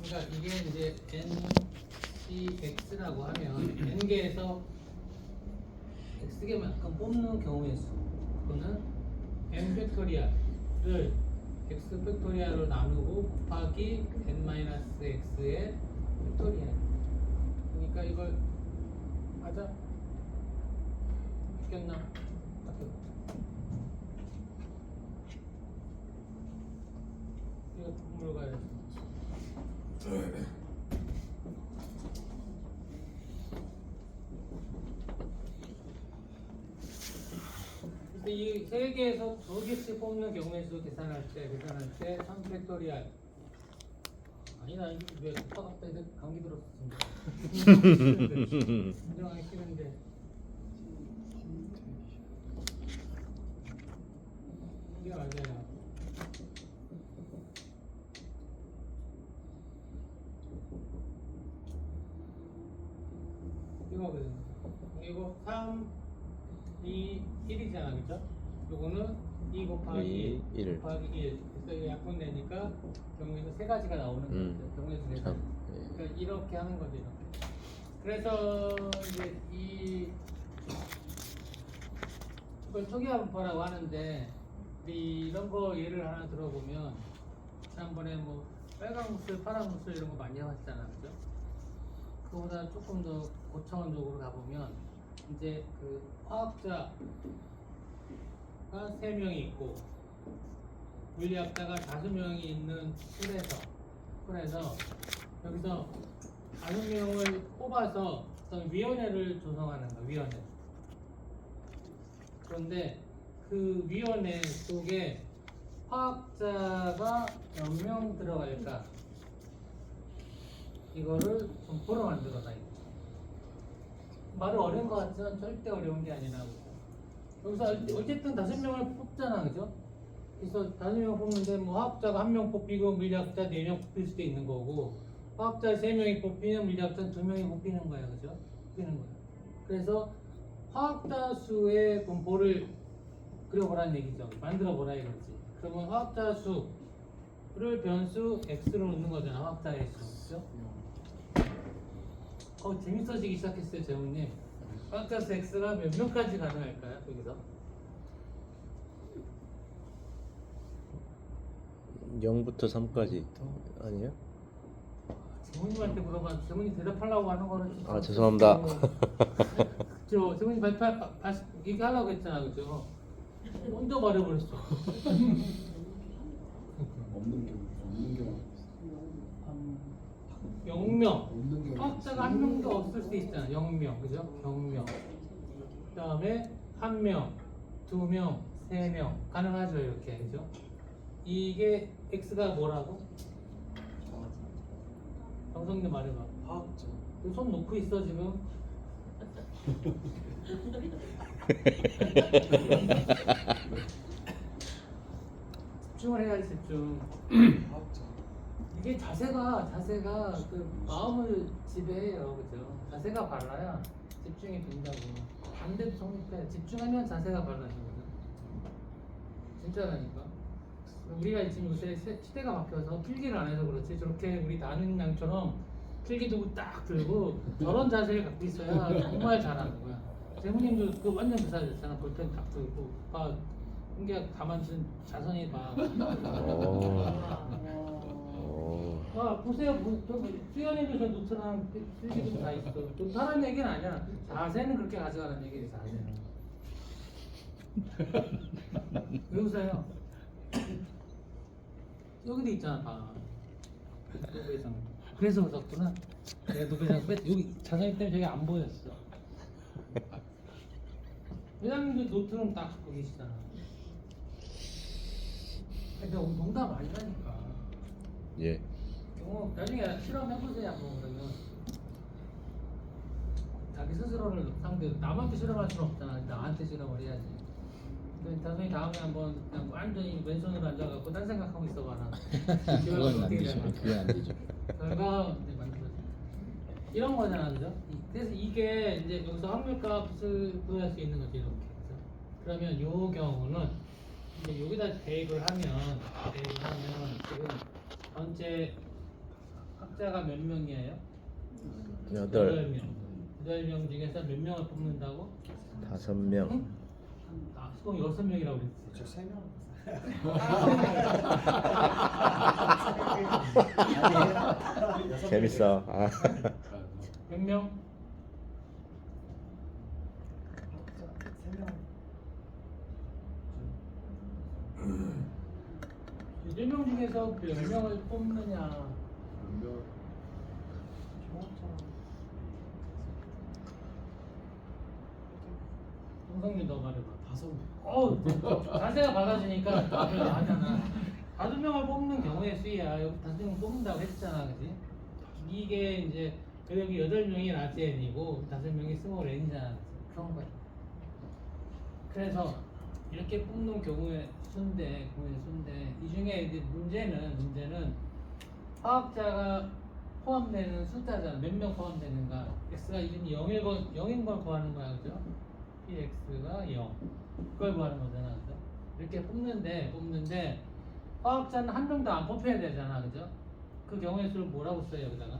그러니까 이게 이제 NCX라고 하면 N개에서 X개만큼 뽑는 경우의 수. 그거는 N 팩토리얼을 X 팩토리얼로 나누고 곱하기 N-X의 팩토리얼. 그러니까 이걸 맞아? 바뀌었나? 이거 분모를 가야 돼. 이 세 개에서 두 개씩 뽑는 경우의 수 계산할 때 3팩토리얼. 아니다, 왜 오빠 갑자기 감기 들었습니다. 인정하기 싫은데. 이게 맞아요. 이거거든. 이거 3, 2, 1이잖아, 그죠? 요거는 2 곱하기 1 곱하기 1. 그래서 이거 약분되니까 경우에서 세 가지가 나오는 거죠. 경우에서 네 가지. 그러니까 이렇게 하는 거죠, 이렇게. 그래서 이제 이걸 초기화분포라고 하는데, 이런 거 예를 하나 들어보면 지난번에 뭐 빨간 무술, 파란 무술 이런 거 많이 해봤잖아, 그죠? 그거보다 조금 더 고차원적으로 가보면 이제 그 화학자가 3명이 있고 물리학자가 5명이 있는 풀에서 여기서 5명을 뽑아서 어떤 위원회를 조성하는 거야, 위원회. 그런데 그 위원회 속에 화학자가 몇 명 들어갈까? 이거를 분포로 만들어놔. 말은 어려운 것 같지만 절대 어려운 게 아니라고. 여기서 어쨌든 5명을 뽑잖아, 그죠? 그래서 5명을 뽑는데 뭐 화학자가 1명 뽑히고 물리학자 4명 뽑힐 수도 있는 거고, 화학자 3명이 뽑히면 물리학자 2명이 뽑히는 거야, 그죠? 뽑히는 거야. 그래서 화학자 수의 분포를 그려보라는 얘기죠. 만들어보라 이거지. 그러면 화학자 수를 변수 x로 넣는 거잖아, 화학자의 수, 그죠? 재밌어지기 시작했어요, 재훈님. 화학자 수 x가 몇 명까지 가능할까요, 여기서? 0부터 3까지 아니에요? 재훈님한테 물어봐. 재훈님 대답하려고 하는 거는 좀 아, 죄송합니다. 그죠? 재훈님 얘기하려고 했잖아, 그죠? 먼저 말해버렸어. 없는 경우 0명. 화학자가 1명도 없을 수 있잖아. 0명, 그죠? 0명. 그 다음에 1명, 2명, 3명 가능하죠, 이렇게, 그죠? 이게 x가 뭐라고? 정성님 말해봐. 화학자 손 놓고 있어 지금. 집중을 해야지, 집중. 화학자 이게 자세가 그 마음을 지배해요, 그죠? 자세가 발라야 집중이 된다고. 반대도 성립해. 집중하면 자세가 발라지거든. 진짜라니까. 우리가 지금 요새 시대가 바뀌어서 필기를 안 해서 그렇지, 저렇게 우리 나는 양처럼 필기도구 딱 들고 저런 자세를 갖고 있어야 정말 잘하는 거야. 재무님도 그 완전 그 사람이었잖아. 볼펜 딱 들고 봐. 이게 가만히 자선히 봐. 보세요. 수연이도 저 노트랑 필기도 다 있어. 좋다는 얘기는 아니야. 자세는 그렇게 가져가는 얘기지, 자세는. 왜 웃어요? 여기도 있잖아, 봐. 노벨상. 그래서 웃었구나. 내가 노벨상 여기 자선이 때문에 저기 안 보였어. 회장님도 노트는 딱 갖고 계시잖아. 근데 농담 아니라니까. 예. 나중에 실험해보세요, 한번. 그러면 자기 스스로를 상대로 남한테 실험할 수는 없잖아. 나한테 실험을 해야지. 나중에 다음에 한번 그냥 완전히 왼손으로 앉아갖고 딴 생각하고 있어봐라. 그건 안 되죠. 그게 안 되죠. 결과 이제 만들어져. 이런 거잖아, 그죠? 그래서 이게 이제 여기서 확률값을 구할 수 있는 거지, 이렇게. 그죠? 그러면 요 경우는 이제 여기다 대입을 하면 지금 전체 화학자가 몇 명이에요? 8, 8명. 8명 중에서 몇 명을 뽑는다고? 5명. 아, 수동 6명이라고 그랬지. 저 3명. 재밌어. 아. 몇 명? 8명 중에서 몇 명을 뽑느냐? 홍성민 너 말해봐. 5명. 자세가 받아주니까 답을 하잖아. 5명을 뽑는 경우의 수야. 여기 5명 뽑는다고 했잖아, 그지? 이게 이제 여기 8명이 라지엔이고 5명이 스몰 n이잖아. 그런 거야. 그래서 이렇게 뽑는 경우의 수인데 이 중에 이제 문제는 화학자가 포함되는 숫자잖아. 몇 명 포함되는가? x가 이름이 0인 걸 구하는 거야, 그죠? px가 0. 그걸 구하는 거잖아, 그죠? 이렇게 뽑는데 화학자는 한 명도 안 뽑혀야 되잖아, 그죠? 그 경우의 수를 뭐라고 써요, 여기다가?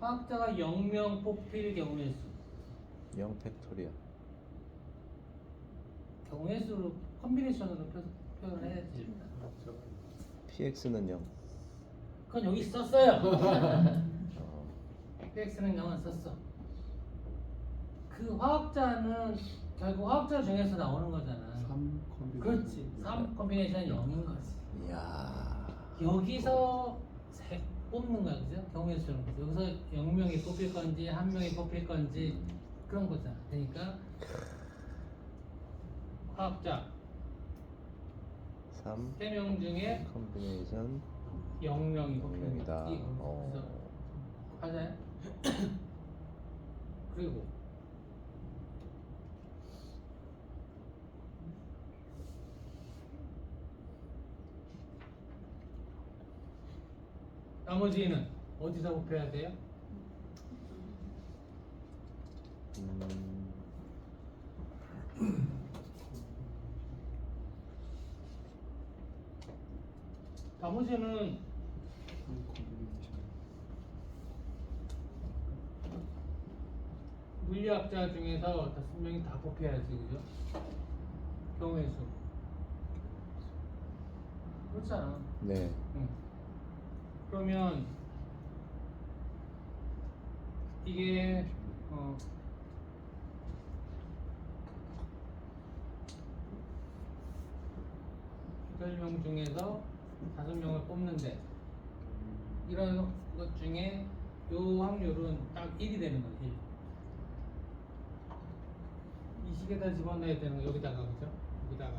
화학자가 0명 뽑힐 경우의 수. 0 팩토리얼. 경우의 수로 컨비네이션으로 표현을 해야지 일단. px는 0. 그건 여기 썼어요. 어, px는 0은 썼어. 그 화학자는 결국 화학자 중에서 나오는 거잖아. 3 컴비. 그렇지. 3 컨비네이션 0인 거지. 이야. 여기서 뽑는 거야, 그죠? 경우의 수는 여기서 0명이 뽑힐 건지 1명이 뽑힐 건지 그런 거잖아. 그러니까 화학자 3 3명 중에 컴비네이션 0명이 뽑히는 0명이다. 거지. 그래서 맞아요? 그리고 나머지는 어디서 뽑혀야 돼요? 나머지는 물리학자 중에서 5명이 다 뽑혀야지, 그죠? 경우의 수. 그렇잖아. 네. 응. 그러면 이게 8명 중에서 5명을 뽑는데 이런 것 중에 요 확률은 딱 1이 되는 거지. 1. 이 식에다 집어넣어야 되는 거 여기다가, 그죠? 여기다가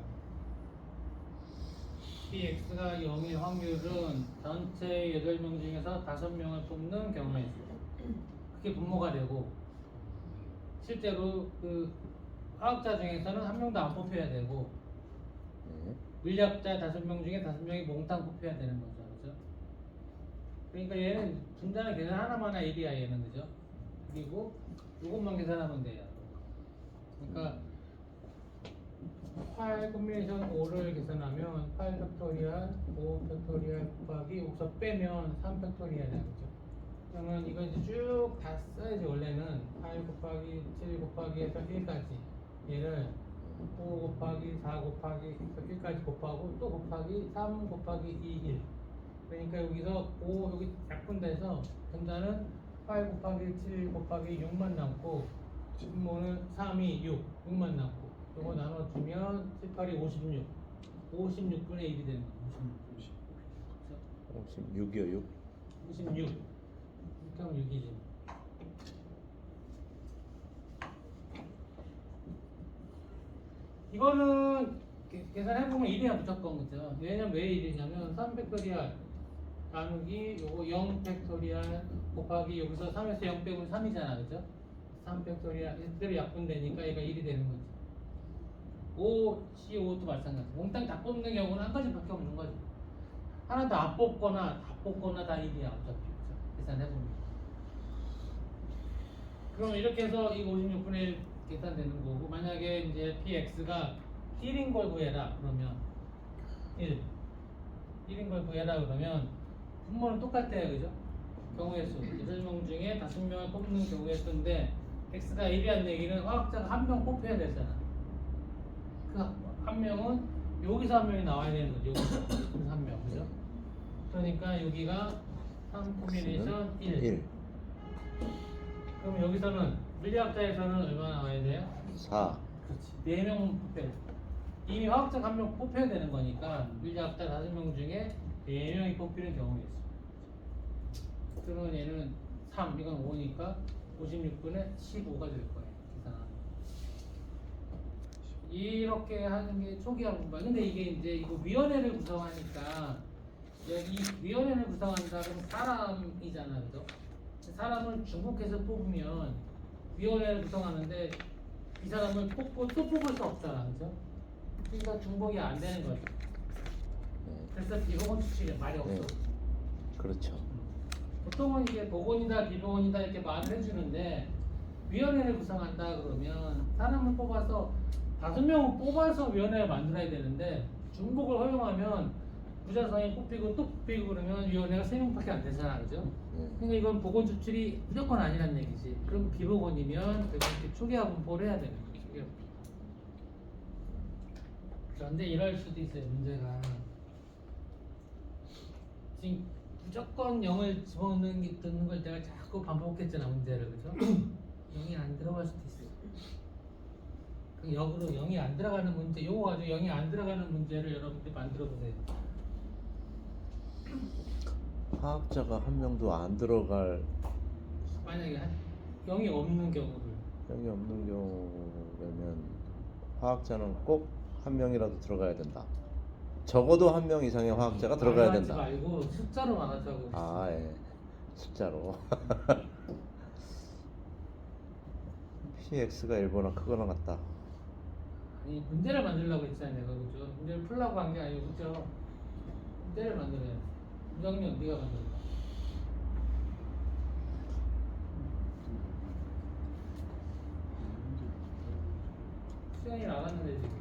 px가 0의 확률은 전체 8명 중에서 5명을 뽑는 경우의 수. 그게 분모가 되고 실제로 그 화학자 중에서는 1명도 안 뽑혀야 되고 네. 물리학자 5명 중에 5명이 몽땅 뽑혀야 되는 거죠, 그죠? 그러니까 얘는 분자는 계산 하나만 하 1이야, 얘는, 그죠? 그리고 이것만 계산하면 돼요. 그러니까 8 콤비네이션 5를 계산하면 8 팩토리얼 5 팩토리얼 곱하기 여기서 빼면 3 팩토리얼이야, 그죠? 그러면 이거 이제 쭉 다 써야지. 원래는 8 곱하기 7 곱하기 해서 1까지 얘를 5 곱하기 4 곱하기 해서 1까지 곱하고 또 곱하기 3 곱하기 2, 1. 그러니까 여기서 5 여기 약분돼서 분자는 8 곱하기 7 곱하기 6만 남고 분모는 3이 6만 남고 이거 나눠주면 7, 8이 56. 56분의 1이 되는 거야. 56. 56이요, 6. 56. 이렇게 하면 6이지. 이거는 계산해보면 1이야 무조건, 그죠? 왜냐면 왜 1이냐면 3팩토리얼 나누기 요거 0팩토리얼 곱하기 여기서 3에서 0 빼면 3이잖아, 그죠? 3팩토리얼 이대로 약분되니까 얘가 1이 되는 거지. 5, C5도 마찬가지. 몽땅 다 뽑는 경우는 한 가지밖에 없는 거지. 하나 다 안 뽑거나 다 뽑거나 다 1이야 어차피, 그죠? 계산해보면. 그럼 이렇게 해서 이 56분의 1 계산되는 거고, 만약에 이제 px가 1인 걸 구해라 그러면 1인 걸 구해라 그러면 분모는 똑같아요, 그죠? 경우의 수 8명 중에 5명을 뽑는 경우의 수인데 x가 1이라는 얘기는 화학자가 한 명 뽑혀야 되잖아. 그 한 명은 여기서 한 명이 나와야 되는 거죠. 여기서 한 명, 그죠? 그러니까 여기가 3 콤비네이션 1. 그럼 여기서는 물리학자에서는 얼마 나와야 돼요? 4. 그렇지. 4명 뽑혀야 돼. 이미 화학자 한 명 뽑혀야 되는 거니까 물리학자 5명 중에 4명이 뽑히는 경우가 있어. 그러면 얘는 3, 이건 5니까 56분의 15가 될 거예요. 계산하면. 이렇게 하는 게 초기화 분발. 근데 이게 이제 이거 위원회를 구성하니까 이 위원회를 구성한다 그러면 사람이잖아, 그죠? 사람을 중복해서 뽑으면 위원회를 구성하는데 이 사람을 뽑고 또 뽑을 수 없잖아, 그죠? 그러니까 중복이 안 되는 거죠. 그래서 비보건 추측이 말이 없어. 네. 그렇죠. 보통은 이게 보건이다 비보건이다 이렇게 말을 해주는데 위원회를 구성한다 그러면 사람을 뽑아서 5명을 뽑아서 위원회를 만들어야 되는데 중복을 허용하면 부자성이 뽑히고 또 뽑히고 그러면 위원회가 3명밖에 안 되잖아, 그죠? 그러니까 이건 보건 추출이 무조건 아니란 얘기지. 그럼 비보건이면 이렇게 초기화 분포를 해야 되는 거죠. 초기화 분포. 그런데 이럴 수도 있어요. 문제가 지금 무조건 0을 집어넣는 게 듣는 걸 내가 자꾸 반복했잖아, 문제를, 그죠? 0이 안 들어갈 수도 있어요. 그 역으로 0이 안 들어가는 문제, 요거 가지고 0이 안 들어가는 문제를 여러분들이 만들어 보세요. 화학자가 한 명도 안 들어갈 만약에 0이 없는 경우를 병이 없는 경우라면 화학자는 꼭 한 명이라도 들어가야 된다. 적어도 한 명 이상의 화학자가 들어가야 된다. 말하지 말고 숫자로 말하자고. 아, 예. 숫자로. px가 1보다 크거나 같다. 아니 문제를 만들려고 했잖아요, 내가, 그죠? 문제를 풀려고 한 게 아니고, 그죠? 문제를 만들어야 돼. 부정력 네가 만들어. 수영이 나갔는데 지금.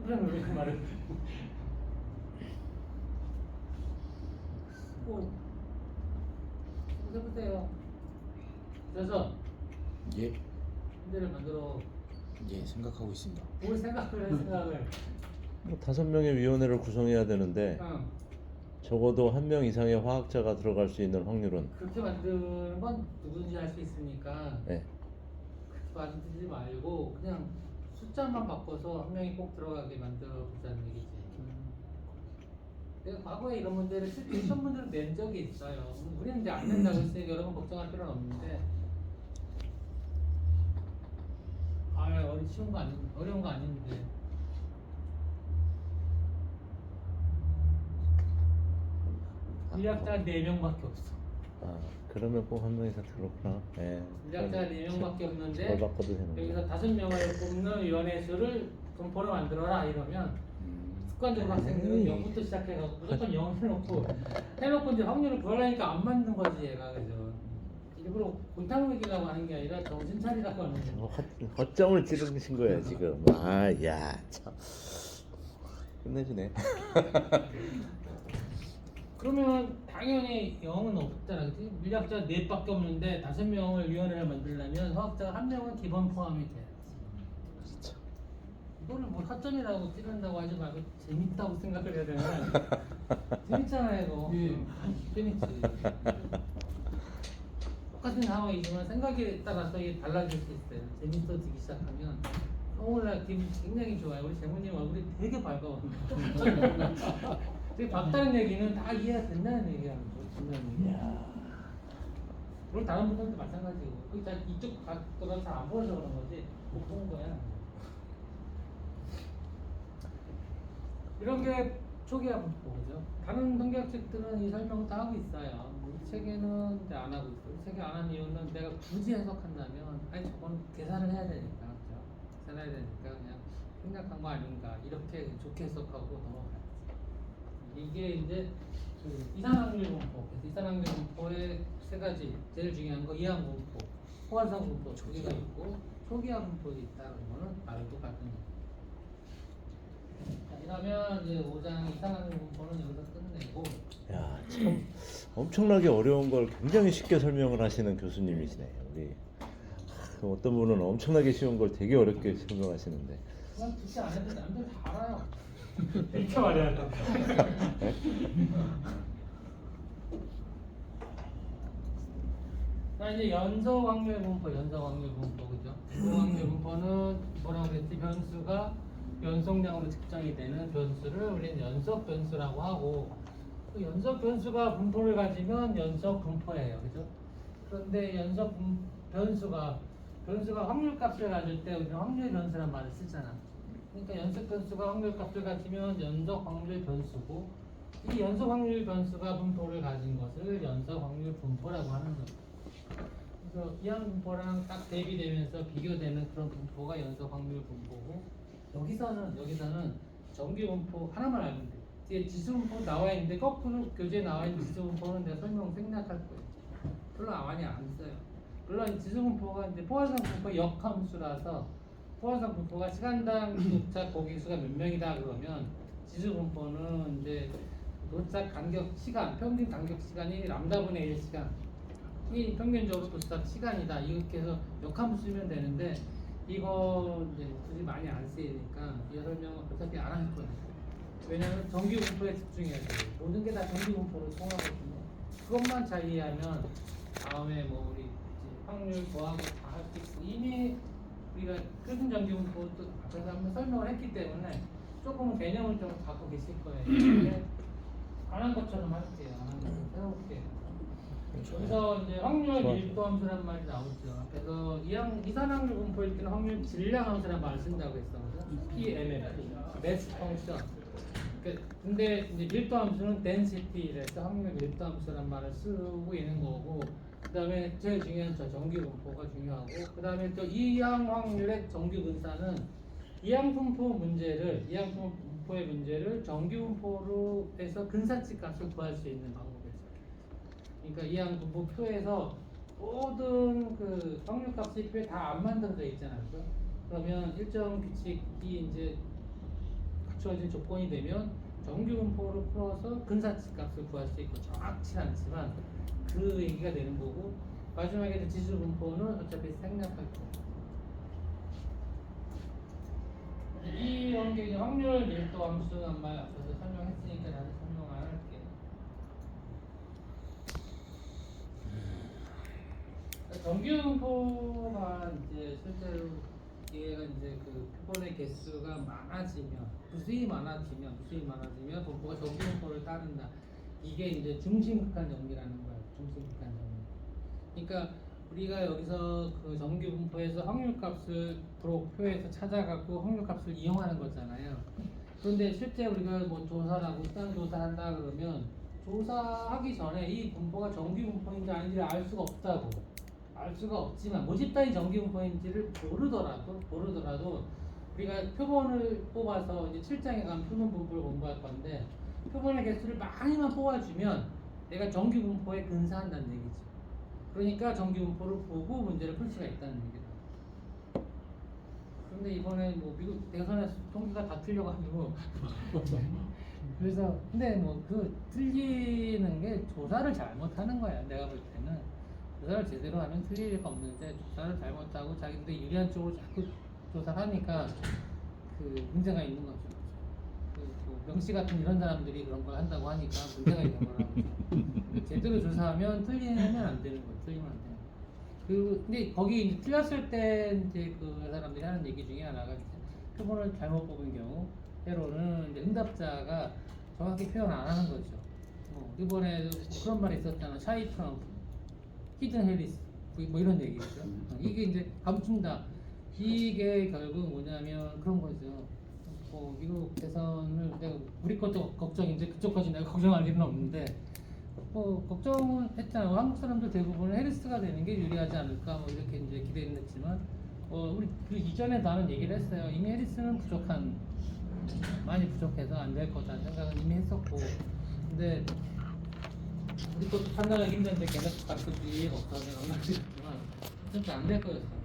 그럼 왜 그 말을? 해보세요. 그래서 예. 문제를 만들어. 예, 생각하고 있습니다. 뭘 생각을 해, 생각을. 5명의 위원회를 구성해야 되는데 응. 적어도 한 명 이상의 화학자가 들어갈 수 있는 확률은 그렇게 만드는 건 누구든지 할 수 있으니까 네. 그렇게 만들지 말고 그냥 숫자만 바꿔서 한 명이 꼭 들어가게 만들어 보자는 얘기지. 내가 과거에 이런 문제를 시험 문제를 낸 적이 있어요. 우리는 이제 안 된다고 했으니까 여러분 걱정할 필요는 없는데, 쉬운 거 아닌, 어려운 거 아닌데. 물리학자가 4명밖에 없어. 아, 그러면 꼭 한 명 이상 들어오구나. 예. 물리학자가 4명밖에 없는데 저걸 바꿔도 되는 여기서 거야. 5명을 뽑는 위원회 수를 분포를 만들어라 이러면 습관적으로 학생들은 0부터 시작해가지고 무조건 0 해놓고 이제 확률을 구하려니까 안 맞는 거지, 얘가, 그죠? 일부러 골탕 먹이려고 하는 게 아니라 정신 차리라고 하는 거야. 허점을 찌르신 거야 지금. 아, 야, 참. 끝내주네. 그러면 당연히 0은 없잖아, 그치? 물리학자 4밖에 없는데 5명을 위원회를 만들려면 화학자가 1명은 기본 포함이 돼. 그렇죠. 이거를 뭐 허점이라고 찌른다고 하지 말고 재밌다고 생각을 해야 되나? 재밌잖아, 이거. 재밌지. 똑같은 상황이지만 생각에 따라서 이게 달라질 수 있어요. 재밌어지기 시작하면 오늘날 기분 굉장히 좋아요. 우리 재모님 얼굴이 되게 밝아요. 되게 밝다는 얘기는 다 이해가 된다는 얘기야. 된다는 얘기야. 물론 다른 분들도 마찬가지고. 이쪽 각도가 잘 안 보여서 그런 거지. 못 본 거야. 이런 게 초기화 분포죠. 다른 통계학책들은 이 설명을 다 하고 있어요. 우리 책에는 이제 안 하고 있어요. 우리 책에 안 하는 이유는 내가 굳이 해석한다면, 아니 저건 계산을 해야 되니까, 그죠? 계산해야 되니까 그냥 생략한 거 아닌가 이렇게 좋게 해석하고 넘어가야지. 이게 이제 그 이산확률 분포, 이산확률 분포의 3가지 제일 중요한 거 이항 분포, 호환성 분포 2개가 있고 초기화 분포가 있다. 그러면은 바로 똑같은 거. 그러면 이제 5장 이상하는 분포는 여기서 끝내고 야, 참 엄청나게 어려운 걸 굉장히 쉽게 설명을 하시는 교수님이시네요. 우리 어떤 분은 엄청나게 쉬운 걸 되게 어렵게 설명하시는데. 그건 굳이 안 해도 남들 다 알아요. 이렇게 말해야 돼. 자 이제 연속 확률 분포, 그죠? 그 확률 분포는 뭐라고 그랬지? 변수가 연속량으로 측정이 되는 변수를 우리는 연속 변수라고 하고, 그 연속 변수가 분포를 가지면 연속 분포예요, 그죠? 그런데 변수가 확률값을 가질 때 우리는 확률 변수란 말을 쓰잖아. 그러니까 연속 변수가 확률값을 가지면 연속 확률 변수고, 이 연속 확률 변수가 분포를 가진 것을 연속 확률 분포라고 하는 거죠. 그래서 이항 분포랑 딱 대비되면서 비교되는 그런 분포가 연속 확률 분포고, 여기서는 정규 분포 하나만 알면 돼. 뒤에 지수 분포 나와 있는데 거꾸로 교재에 나와 있는 지수 분포는 내가 설명 생략할 거예요. 별로 많이 안 써요. 물론 지수 분포가 이제 포화상 분포 역함수라서 포화상 분포가 시간당 도착 고객수가 몇 명이다 그러면 지수 분포는 이제 도착 간격 시간, 평균 간격 시간이 람다분의 1시간. 이 평균적으로 도착 시간이다. 이렇게 해서 역함수 쓰면 되는데 이거 이제 굳이 많이 안 쓰이니까 이 설명은 어차피 안 할 거예요. 왜냐하면 정규 분포에 집중해야 돼요. 모든 게 다 정규 분포로 통하거든요. 그것만 잘 이해하면 다음에 뭐 우리 이제 확률 더하고 다 할 수 있고, 이미 우리가 표준 정규 분포도 앞에서 한번 설명을 했기 때문에 조금은 개념을 좀 갖고 계실 거예요. 근데 안 한 것처럼 할게요. 안 한 것처럼 해볼게요. 여기서 이제 확률 밀도 함수란 말이 나오죠. 그래서 이산 확률 분포일 때는 확률 질량 함수란 말을 쓴다고 했었거든요. PMF, 매스 펑션. 근데 이제 밀도 함수는 density래서 확률 밀도 함수란 말을 쓰고 있는 거고, 그다음에 제일 중요한 저 정규 분포가 중요하고, 그다음에 또 이항 확률의 정규 분사는 이항 분포의 문제를 정규 분포로 해서 근사치 값을 구할 수 있는 방법이죠. 그러니까 이항 분포 표에서 모든 그 확률값이 표에 다 안 만들어져 있잖아요. 그죠? 그러면 일정 규칙이 이제 갖추어진 조건이 되면 정규 분포를 풀어서 근사치 값을 구할 수 있고, 정확치 않지만 그 얘기가 되는 거고, 마지막에 지수 분포는 어차피 생략할 거예요. 이 관계 확률 밀도 함수 한 말 앞에서 설명했으니까 나는 설명 안 할게요. 정규 분포가 이제 실제로 얘가 이제 그 표본의 개수가 무수히 많아지면 분포가 정규 분포를 따른다. 이게 이제 중심극한 정리라는 거예요. 중심극한 정리. 그러니까 우리가 여기서 그 정규 분포에서 확률값을 표에서 찾아갖고 확률값을 이용하는 거잖아요. 그런데 실제 우리가 뭐 조사라고 수단 조사한다 그러면 조사하기 전에 이 분포가 정규 분포인지 아닌지를 알 수가 없다고. 알 수가 없지만 모집단이 정규 분포인지를 모르더라도 우리가 표본을 뽑아서 이제 7장에 가면 표본 분포를 공부할 건데, 표본의 개수를 많이만 뽑아주면 내가 정규 분포에 근사한다는 얘기죠. 그러니까 정규 분포를 보고 문제를 풀 수가 있다는 얘기다. 그런데 이번에 뭐 미국 대선에서 통계가 다 틀려가지고 그래서 근데 뭐 그 틀리는 게 조사를 잘못하는 거야. 내가 볼 때는 조사를 제대로 하면 틀릴 리가 없는데 조사를 잘못하고 자기들이 유리한 쪽으로 자꾸 조사를 하니까 그 문제가 있는 거죠. 명씨 같은 이런 사람들이 그런 걸 한다고 하니까 문제가 있는 거라고. 제대로 조사하면 틀리면 안 되는 거예요. 틀리면 안 되는 거예요. 근데 거기 이제 틀렸을 때 이제 그 사람들이 하는 얘기 중에 하나가 표본을 잘못 뽑은 경우 때로는 이제 응답자가 정확히 표현 안 하는 거죠. 이번에도 그런 말이 있었잖아. 샤이 트럼프, 히든 해리스 뭐 이런 얘기죠. 이게 이제 감춘다. 이게 결국 뭐냐면 그런 거죠. 미국 대선을 내가 우리 것도 걱정인데 그쪽까지 내가 걱정할 일은 없는데 걱정은 했잖아. 한국 사람들 대부분은 해리스가 되는 게 유리하지 않을까 뭐 이렇게 이제 기대는 했지만 우리 그 이전에 나는 얘기를 했어요. 이미 해리스는 많이 부족해서 안 될 거다는 생각은 이미 했었고, 근데 우리 것도 판단하기 힘든데 걔네 갖고 이해가 없어서 내가 말했지만 진짜 안 될 거였어.